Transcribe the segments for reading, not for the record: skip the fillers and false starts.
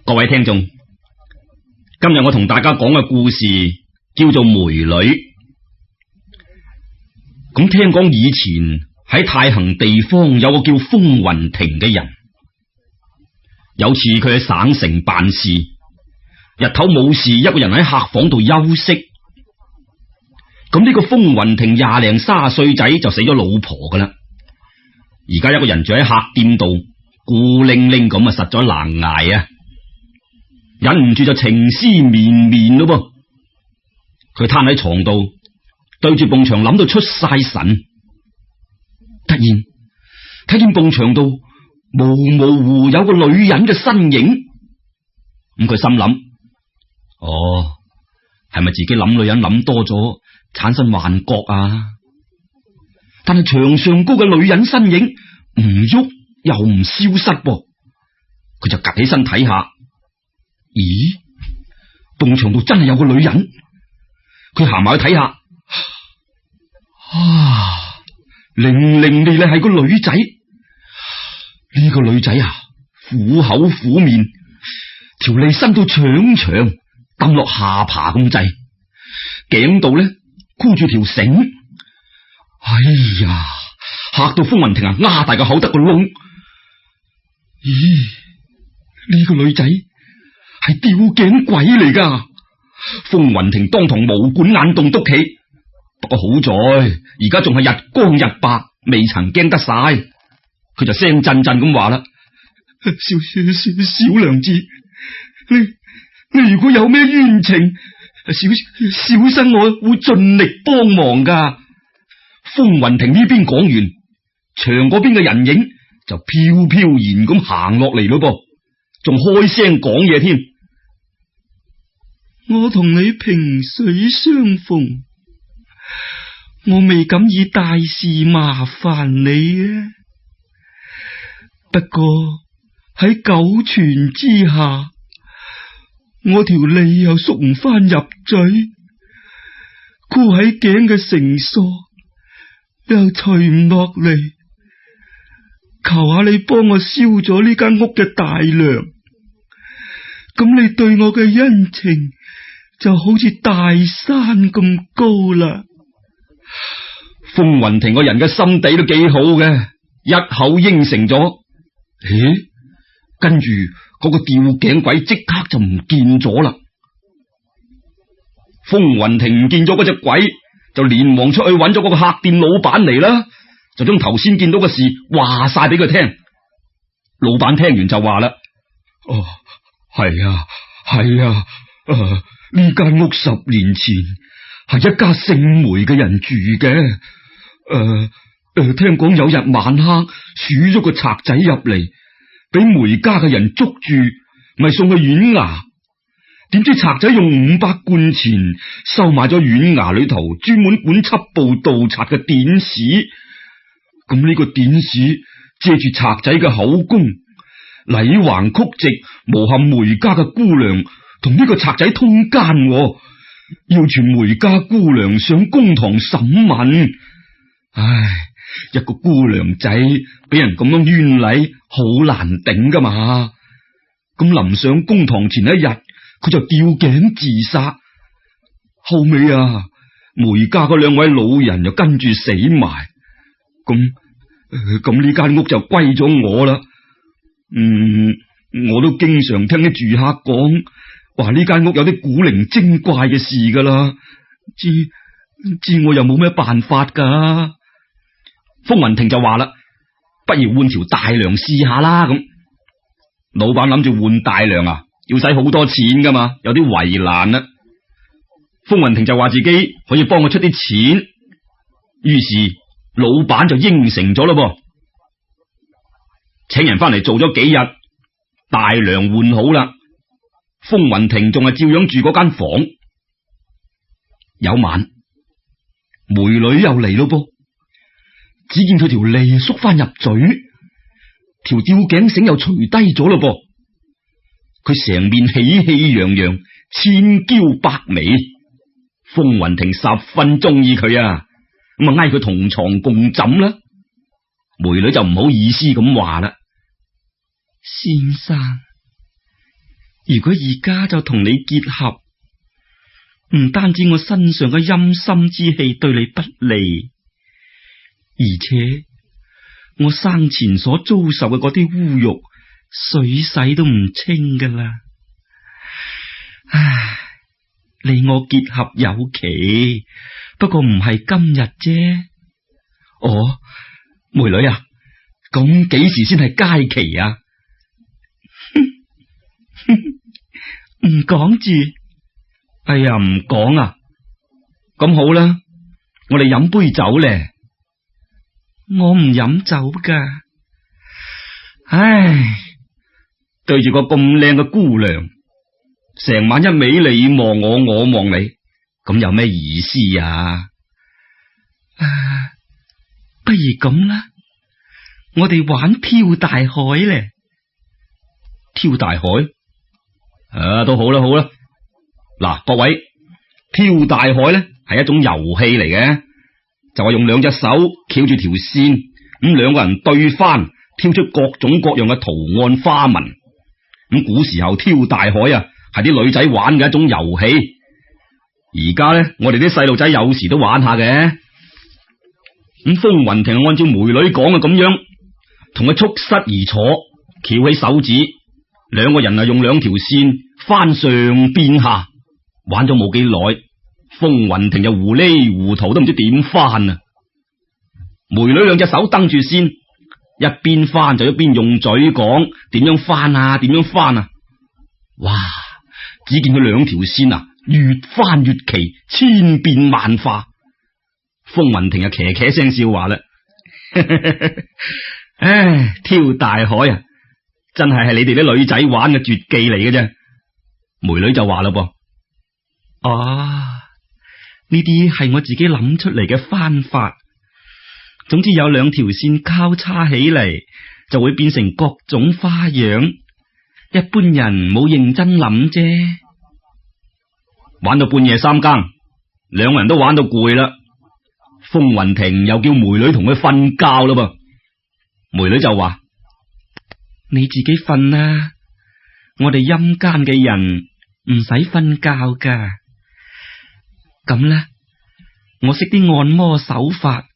各位聽眾，今日我同大家講嘅故事叫做梅女。咁聽講以前喺太行地方有個叫風雲亭嘅人，有次佢喺省城辦事，日頭冇事，一個人喺客房度休息。咁呢個風雲亭20零30歲仔就死咗老婆噶啦，而家一個人住喺客店度，孤零零咁啊，實在難捱啊！忍唔住就情思綿綿咯噃。佢攤喺床度，對住埲牆諗到出晒神。突然睇見埲牆度模模糊有個女人嘅身影，咁佢心諗：哦，係咪自己諗女人諗多咗，產生幻覺啊？但係牆上高嘅女人身影唔喐又唔消失噃，佢就趷起身睇下。咦，埲牆度真係有個女人。佢行埋去睇下，伶伶俐係個女仔。呢個女仔啊，虎口虎面，條脷伸到長長，抌落下巴咁滯，頸度咧箍住條繩。哎呀，嚇到風雲亭啊，擘大個口得個窿。咦，呢個女仔係吊頸鬼嚟噶！風雲亭當堂毛管眼洞篤起，不過好在而家仲係日光日白，未曾驚得晒。佢就聲震震咁話啦：小娘子，你如果有咩冤情，小生我會盡力幫忙噶。風雲亭呢邊講完，牆嗰邊嘅人影就飄飄然咁行落嚟咯噃，仲開聲講嘢添。我同你萍水相逢，我未敢以大事麻煩你啊。不過喺九泉之下，我條脷又縮唔翻入嘴，箍喺頸嘅繩索又除唔落嚟，求下你幫我燒咗呢間屋嘅大梁，咁你對我嘅恩情就好似大山咁高啦。風雲亭個人嘅心地都幾好嘅，一口應承咗。咦，跟住嗰個吊頸鬼即刻就唔見咗啦。風雲亭唔見咗嗰隻鬼，就連忙出去揾咗嗰個客店老闆嚟啦，就將頭先見到嘅事話晒俾佢聽。老闆聽完就話啦：哦，係啊，呢間屋10年前係一家姓梅嘅人住嘅。聽講有日晚黑鼠咗個賊仔入嚟，俾梅家嘅人捉住，咪送去縣衙。點知賊仔用500貫錢收買咗縣衙裏頭專門管緝捕盜賊嘅典史。咁呢個典史借住賊仔嘅口供，禮橫曲直誣陷梅家嘅姑娘同呢個賊仔通奸，要傳梅家姑娘上公堂審問。唉，一個姑娘仔俾人咁樣冤禮，好難頂噶嘛。咁臨上公堂前一日，佢就吊頸自殺。後尾啊，梅家嗰2位老人又跟住死埋。咁呢間屋就歸咗我啦。我都經常聽啲住客講，話呢間屋有啲古靈精怪嘅事噶啦。知我又冇咩辦法噶。風雲亭就話啦：不如換條大梁試下啦。咁老闆諗住換大梁啊，要使好多錢噶嘛，有啲為難啦。風雲亭就話自己可以幫我出啲錢，於是老闆就應承咗咯噃，請人翻嚟做咗幾日，大梁換好啦。風雲亭仲係照樣住嗰間房。有晚梅女又嚟咯噃，只見佢條脷縮翻入嘴，條吊頸繩又除低咗咯噃。佢成面喜氣洋洋，千嬌百媚。風雲亭十分中意佢啊，咁啊嗌佢同床共枕啦。梅女就唔好意思咁話啦：先生，如果而家就同你結合，唔單止我身上嘅陰森之氣對你不利，而且我生前所遭受嘅嗰啲侮辱，水洗都唔清噶啦。唉，你我結合有期，不過唔係今日啫。哦，梅女啊，咁幾時先係佳期啊？唔講住。哎呀，唔講啊！咁好啦，我哋飲杯酒咧。我唔飲酒噶。唉，對住個咁靚嘅姑娘，成晚一味你望我，我望你，咁有咩意思啊？不如咁啦，我哋玩漂大海咧。漂大海？都好啦，好啦。嗱，各位，漂大海咧係一種遊戲嚟嘅，就係用兩隻手翹住條線，咁兩個人對翻，挑出各種各樣嘅圖案花紋。咁古時候漂大海啊，係啲女仔玩嘅一種遊戲。而家咧，我哋啲細路仔有時都玩下嘅。咁風雲亭按照梅女講嘅咁樣，同佢促膝而坐，翹起手指，兩個人啊用兩條線翻上變下。玩咗冇幾耐，風雲亭就糊裏糊塗都唔知點翻啊！梅女兩隻手蹬住先，一邊翻就一邊用嘴講點樣翻啊，點樣翻啊！哇！只見佢兩條線啊，越翻越奇，千變萬化。風雲亭啊，騎騎聲笑話啦，唉，挑大海啊，真係你哋啲女仔玩嘅絕技嚟嘅啫。梅女就話啦噃。呢啲係我自己諗出嚟嘅翻法。總之有兩條線交叉起嚟，就會變成各種花樣。一般人冇認真諗啫。玩到半夜三更，兩個人都玩到攰啦。風雲亭又叫梅女同佢瞓覺啦噃。梅女就話：你自己瞓啦，我哋陰間嘅人唔使瞓覺噶。咁咧，我識啲按摩手法，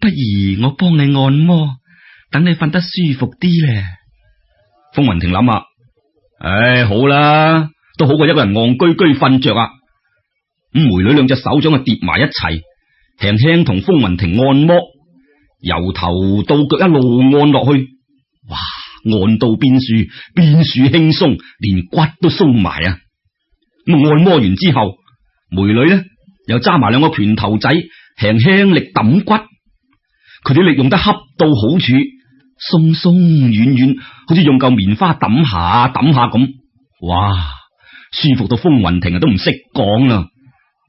不如我幫你按摩，等你瞓得舒服啲咧。風雲亭諗下，唉，好啦，都好過一個人戇居居瞓着啊。咁梅女兩隻手掌啊疊埋一齊，輕輕同風雲亭按摩，由頭到腳一路按落去，哇，按到邊處輕鬆，連骨都鬆埋啊！咁按摩完之後，梅女咧又揸埋兩個拳頭仔，輕輕力揼骨，佢啲力用得恰到好處，鬆鬆軟軟，好似用嚿棉花揼下揼下咁，哇，舒服到風雲亭啊都唔識講啦，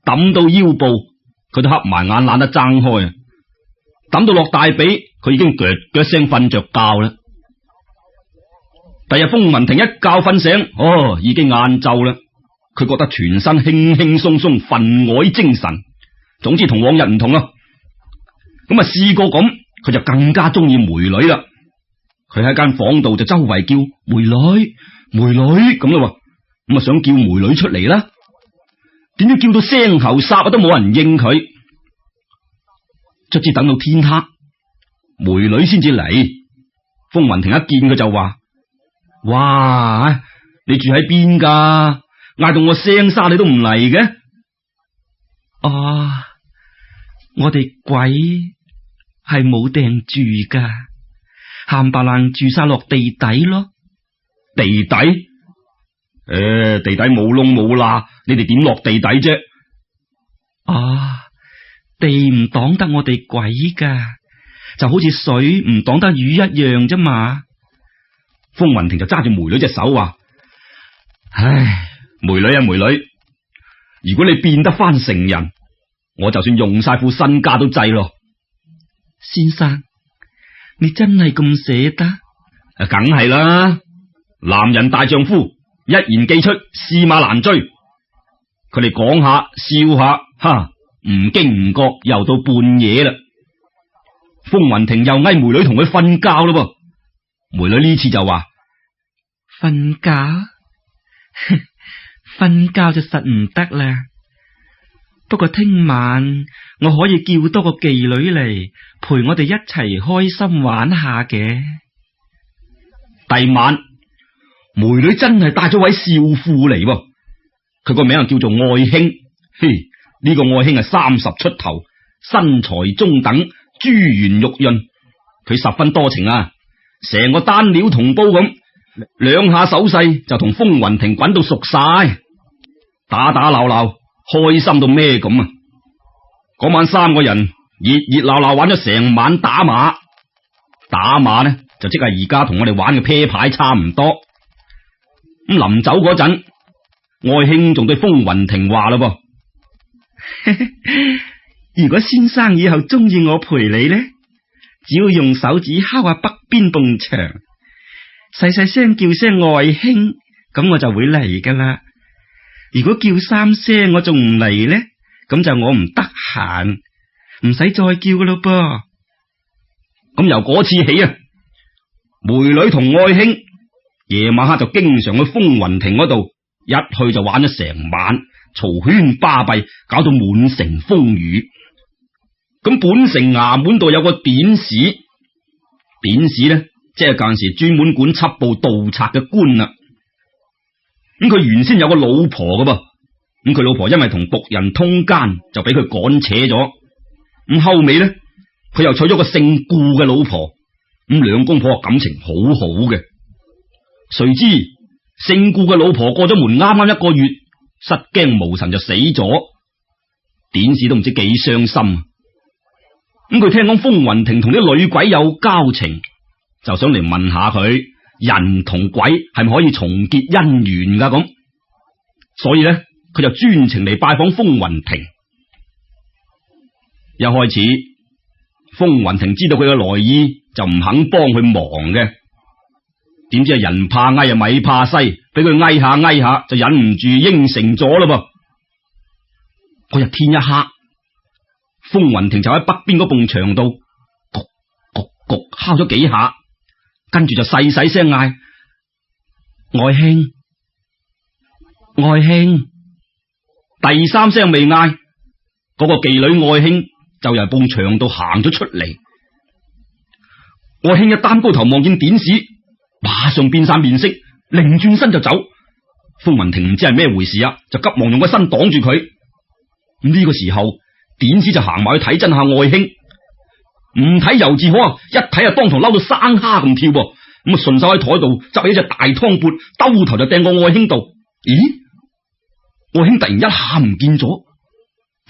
揼到腰部佢都瞌埋眼懶得睜開，揼到落大髀佢已經腳腳聲瞓着覺啦。第日風雲亭一覺瞓醒，已經晏晝啦。佢覺得全身輕輕鬆鬆，分外精神。總之同往日唔同啦。咁啊，試過咁，佢就更加中意梅女啦。佢喺間房度就周圍叫梅女，梅女咁啦。咁啊，想叫梅女出嚟啦。點知叫到聲喉殺都冇人應佢。卒之等到天黑，梅女先至嚟。風雲亭一見佢就話：哇，你住喺邊噶？嗌到我聲沙你都唔嚟嘅。我哋鬼係冇訂住噶，冚唪唥住晒落地底咯。地底？地底冇窿冇罅，你哋點落地底啫？地唔擋得我哋鬼噶，就好似水唔擋得魚一樣啫嘛。風雲亭就揸住梅女隻手話：唉，梅女啊梅女，如果你變得翻成人，我就算用晒副身家都制咯。先生，你真係咁捨得？梗係啦，男人大丈夫，一言既出，駟馬難追。佢哋講下笑下，哈，唔經唔覺又到半夜啦。風雲亭又嗌梅女同佢瞓覺咯噃。梅女呢次就話：瞓覺？瞓覺就實唔得啦。不過聽晚我可以叫多個妓女嚟陪我哋一齊開心玩下嘅。第晚梅女真係帶咗位少婦嚟，佢個名叫做愛卿。嘿，呢個愛卿係30出頭，身材中等，珠圓玉潤，佢十分多情啊，成個單料銅煲咁，兩下手勢就同風雲亭滾到熟晒，打打鬧鬧，開心到咩咁啊！嗰晚3個人熱熱鬧鬧玩咗成晚打馬，打馬呢就即係而家同我哋玩嘅啤牌差唔多。咁臨走嗰陣，愛卿仲對風雲亭話啦噃：如果先生以後中意我陪你呢，只要用手指敲下北邊埲牆，細細聲叫聲愛卿，咁我就會嚟噶啦。如果叫3聲我仲唔嚟呢，咁就我唔得閒，唔使再叫噶咯噃。咁由嗰次起啊，梅女同愛卿夜晚黑就經常去風雲亭嗰度，一去就玩咗成晚，嘈喧巴閉，搞到滿城風雨。咁本城衙門度有個典史，典史呢即係舊陣時專門管緝捕盜賊嘅官啦。咁佢原先有個老婆噶噃，咁佢老婆因為同僕人通姦，就俾佢趕扯咗。咁後尾呢，佢又娶咗個姓顧嘅老婆，咁兩公婆感情好好嘅。誰知姓顧嘅老婆過咗門啱啱1個月，失驚無神就死咗。典史都唔知幾傷心。咁佢聽講風雲亭同啲女鬼有交情，就想嚟問下佢人同鬼係咪可以重結姻緣噶咁。所以呢，佢就專程嚟拜訪風雲亭。一開始風雲亭知道佢嘅來意，就唔肯幫佢忙嘅。點知係人怕翳啊米怕西，俾佢翳下就忍唔住應承咗啦噃。嗰日天一黑，風雲亭就喺北邊嗰埲牆度焗焗焗敲咗幾下，跟住就細細聲嗌：愛卿，愛卿。第3聲未嗌，嗰個妓女愛卿就由埲牆度行咗出嚟。愛卿一擔高頭望見典史，馬上變晒面色，擰轉身就走。風雲亭唔知係咩回事啊，就急忙用個身擋住佢。呢個時候，典史就行埋去睇真下愛卿，唔睇猶自可啊，一睇啊當堂嬲到生蝦咁跳，咁啊順手喺台度執起隻大湯鉢，兜頭就掟過愛卿度。咦？愛卿突然一下唔見咗。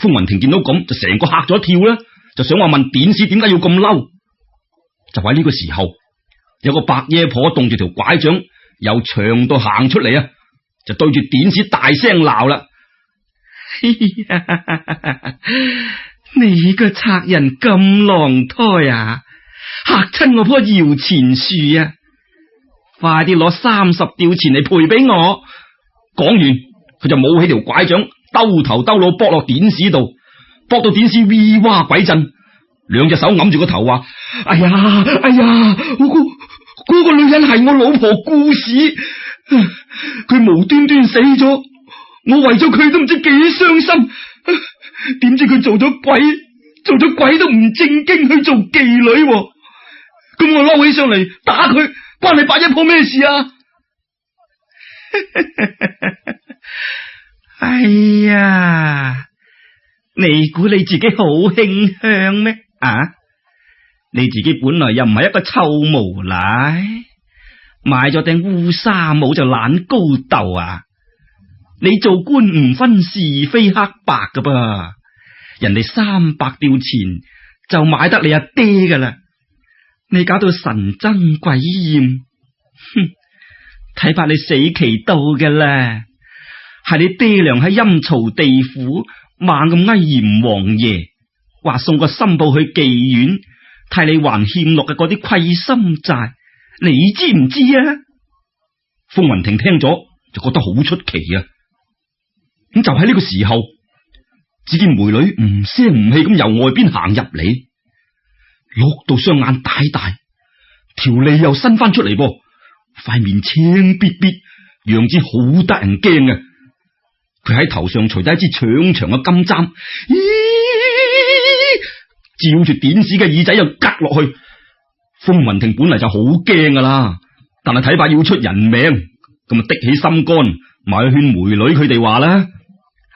風雲亭見到咁就成個嚇咗一跳啦，就想話問典史點解要咁嬲。就喺呢個時候，有個白爺婆凍住條拐杖由牆度行出嚟啊，就對住典史大聲鬧啦。你個賊人咁狼胎啊，嚇親我棵搖錢樹啊！快啲攞30吊錢嚟賠俾我。講完佢就舞起條拐杖，兜頭兜腦搏落典史度，搏到典史 V 哇鬼震，兩隻手揞住個頭話：哎呀，嗰個女人係我老婆顧氏，佢無端端死咗，我為咗佢都唔知幾傷心。點知佢做咗鬼都唔正經去做妓女，咁我嬲起上嚟打佢，關你白一婆咩事啊？哎呀，你估你自己好馨香咩？啊，你自己本來又唔係一個臭無賴，買咗頂烏紗帽就懶高竇啊！你做官唔分是非黑白噶噃，人哋300吊錢就買得你阿爹噶啦，你搞到神憎鬼厭，哼！睇怕你死期到噶啦，係你爹娘喺陰曹地府猛咁哀閻王爺，話送個新抱去妓院，替你還欠落嘅嗰啲虧心債，你知唔知啊？風雲亭聽咗就覺得好出奇啊！咁就喺呢個時候，只見梅女唔聲唔氣咁由外邊行入嚟，碌到雙眼大大，條脷又伸翻出嚟噃，塊面青逼逼，樣子好得人驚嘅。佢喺頭上除低一支長長嘅金簪，照住典史嘅耳仔就吉落去。風雲亭本嚟就好驚噶啦，但係睇怕要出人命，咁啊的起心肝，埋去勸梅女佢哋話啦：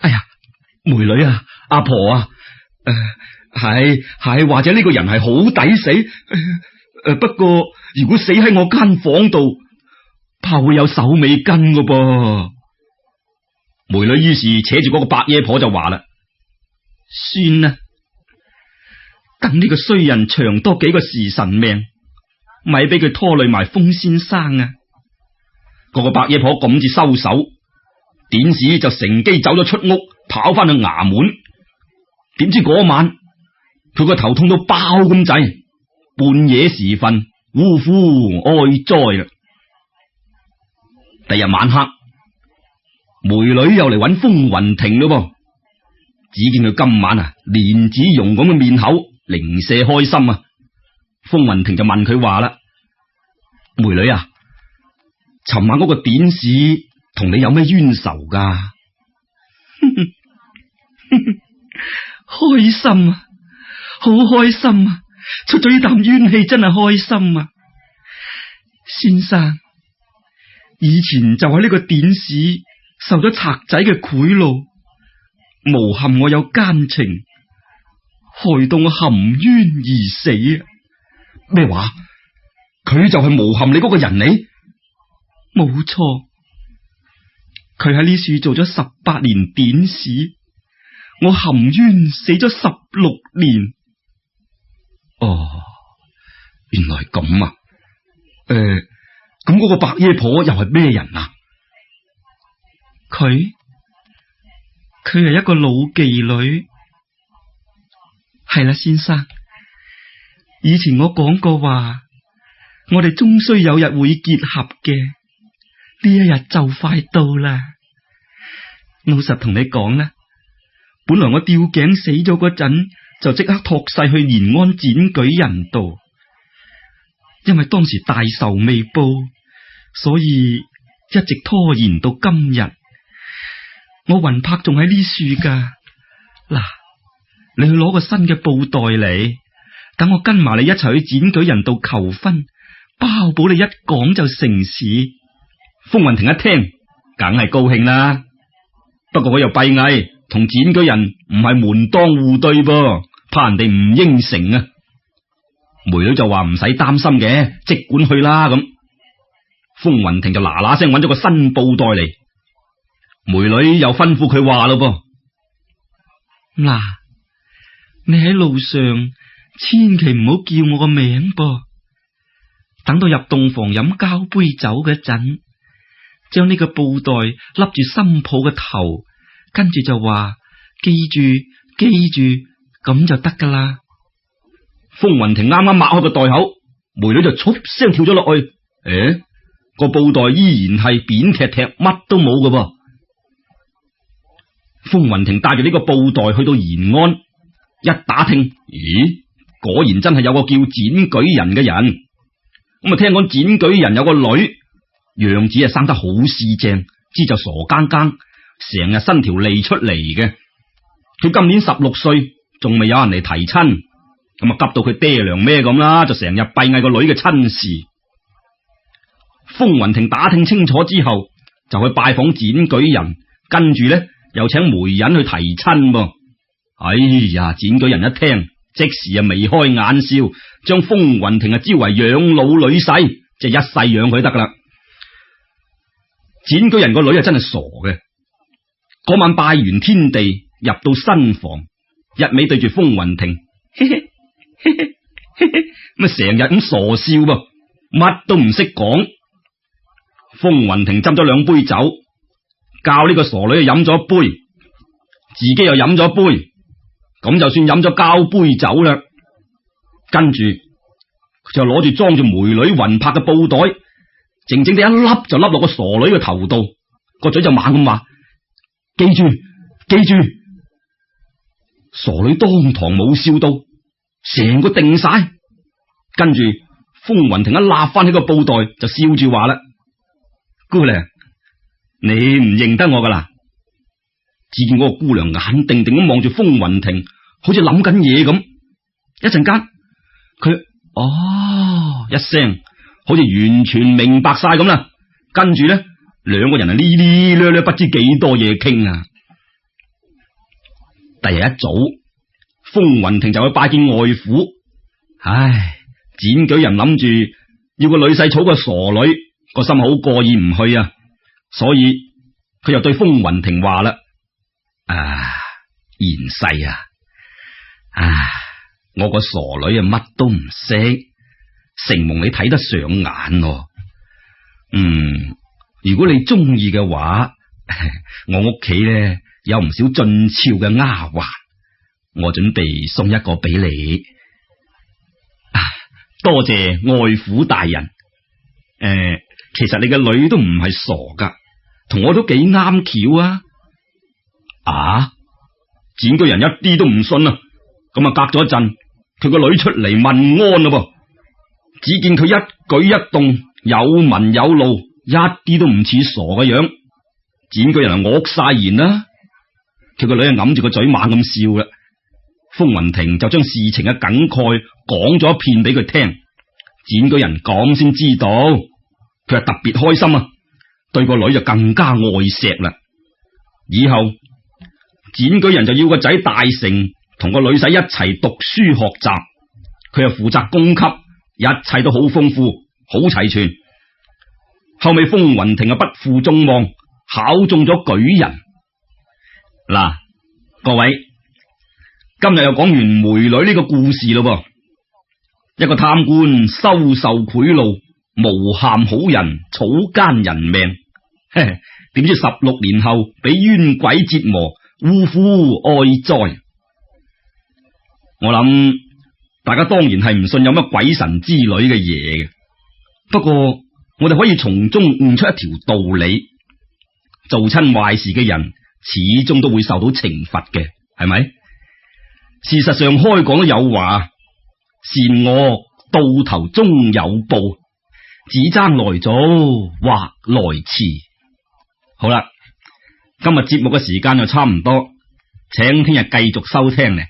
哎呀，梅女啊，阿婆啊，係或者呢個人係好抵死，不過如果死喺我間房度，怕會有手尾跟噶噃。梅女於是扯住嗰個白野婆就話啦：算啦，等呢個衰人長多幾個時辰命，咪俾佢拖累埋風先生啊！嗰個白野婆咁至收手，典史就乘機走咗出屋，跑翻去衙門。點知嗰晚佢個頭痛到爆咁滯，半夜時分嗚呼哀哉啦。第日晚黑，梅女又嚟揾風雲亭咯噃，只見佢今晚蓮子蓉咁嘅面口，零舍開心啊！風雲亭就問佢話啦：梅女啊，尋晚嗰個典史同你有咩冤仇噶？開心啊，好開心啊！出咗呢啖冤氣真係開心啊！先生，以前就喺呢個典史受咗賊仔嘅賄賂，誣陷我有奸情，害到我含冤而死啊！咩話？佢就係誣陷你嗰個人嚟？冇錯，佢喺呢處做咗18年典史，我含冤死咗16年。哦，原來咁啊！咁嗰個白耶婆又係咩人啊？佢係一個老妓女。係啦，先生，以前我講過話，我哋終須有日會結合嘅，呢一日就快到啦。老實同你講啦，本來我吊頸死咗嗰陣，就即刻託世去延安剪舉人度，因為當時大仇未報，所以一直拖延到今日。我魂魄仲喺呢處噶，嗱，你去攞個新嘅布袋嚟，等我跟埋你一齊去剪舉人度求婚，包保你一講就成事。風雲亭一聽，梗係高興啦。不過佢又閉翳，同剪舉人唔係門當戶對噃，怕人哋唔應承啊。梅女就話唔使擔心嘅，即管去啦咁。風雲亭就嗱嗱聲揾咗個新布袋嚟。梅女又吩咐佢話咯噃：嗱，你喺路上千祈唔好叫我個名噃，等到入洞房飲交杯酒嗰陣，將呢個布袋笠住新抱嘅頭，跟住就話記住咁就得噶啦。風雲亭啱啱擘開個袋口，梅女就唰聲跳咗落去。個布袋依然係扁踢踢，乜都冇噶噃。風雲亭帶住呢個布袋去到延安，一打聽，咦，果然真係有個叫剪舉人嘅人。咁啊，聽講剪舉人有個女，樣子生得好四正，知就傻更更，成日伸條脷出嚟嘅。佢今年16歲，仲未有人嚟提親，咁啊急到佢爹娘咩咁啦，就成日閉翳個女嘅親事。風雲亭打聽清楚之後，就去拜訪剪舉人，跟住呢，又請媒人去提親噃。哎呀，剪舉人一聽，即時眉開眼笑，將風雲亭招為養老女婿，即係一世養佢得噶啦。剪舉人個女真係傻嘅，嗰晚拜完天地，入到新房，一味對住風雲亭，咁啊成日咁傻笑噃，乜都唔識講。風雲亭斟咗2杯酒，教呢個傻女飲咗一杯，自己又飲咗一杯，咁就算飲咗交杯酒啦。跟住佢就攞住裝住梅女魂魄嘅布袋，靜靜地一粒就粒落個傻女嘅頭度，個嘴就猛咁話：記住。傻女當堂冇笑到，成個定晒。跟住風雲亭一立翻起個布袋，就笑住話啦：姑娘，你唔認得我噶啦？只見嗰個姑娘眼定定咁望住風雲亭，好似諗緊嘢咁。一陣間，佢哦一聲，好似完全明白晒咁啦。跟住咧，兩個人啊呢呢略略不知幾多嘢傾啊。第日一早，風雲亭就去拜見外父。唉，展舉人諗住要個女婿娶個傻女，個心好過意唔去啊，所以佢又對風雲亭話啦：賢婿啊，我個傻女啊乜都唔識，承蒙你睇得上眼咯。如果你中意嘅話，我屋企咧有唔少俊俏嘅丫鬟，我準備送一個俾你。多謝外父大人。其實你嘅女都唔係傻噶，同我都幾啱巧啊。展居人一啲都唔信啊。咁啊，隔咗一陣，佢個女出嚟問安咯噃。只見佢一舉一動有文有路，一啲都唔似傻嘅樣。展居人啊惡晒言啦，佢個女啊揞住個嘴猛咁笑啦。風雲亭就將事情嘅梗概講咗一遍俾佢聽。展居人講先知道，佢係特別開心啊，對個女就更加愛錫啦。以後展居人就要個仔大成同個女婿一齊讀書學習，佢又負責供給，一切都好豐富好齊全。後尾風雲亭啊不負眾望，考中咗舉人。嗱，各位，今日又講完梅女呢個故事咯噃。一個貪官收受賄賂，誣陷好人，草菅人命。點知16年後俾冤鬼折磨，嗚呼哀哉。我諗大家當然係唔信有乜鬼神之類嘅嘢嘅，不過我哋可以從中悟出一條道理：做親壞事嘅人始終都會受到懲罰嘅，係咪？事實上開講都有話，善惡到頭終有報，只爭來早或來遲。好啦，今日節目嘅時間就差唔多，請聽日繼續收聽咧。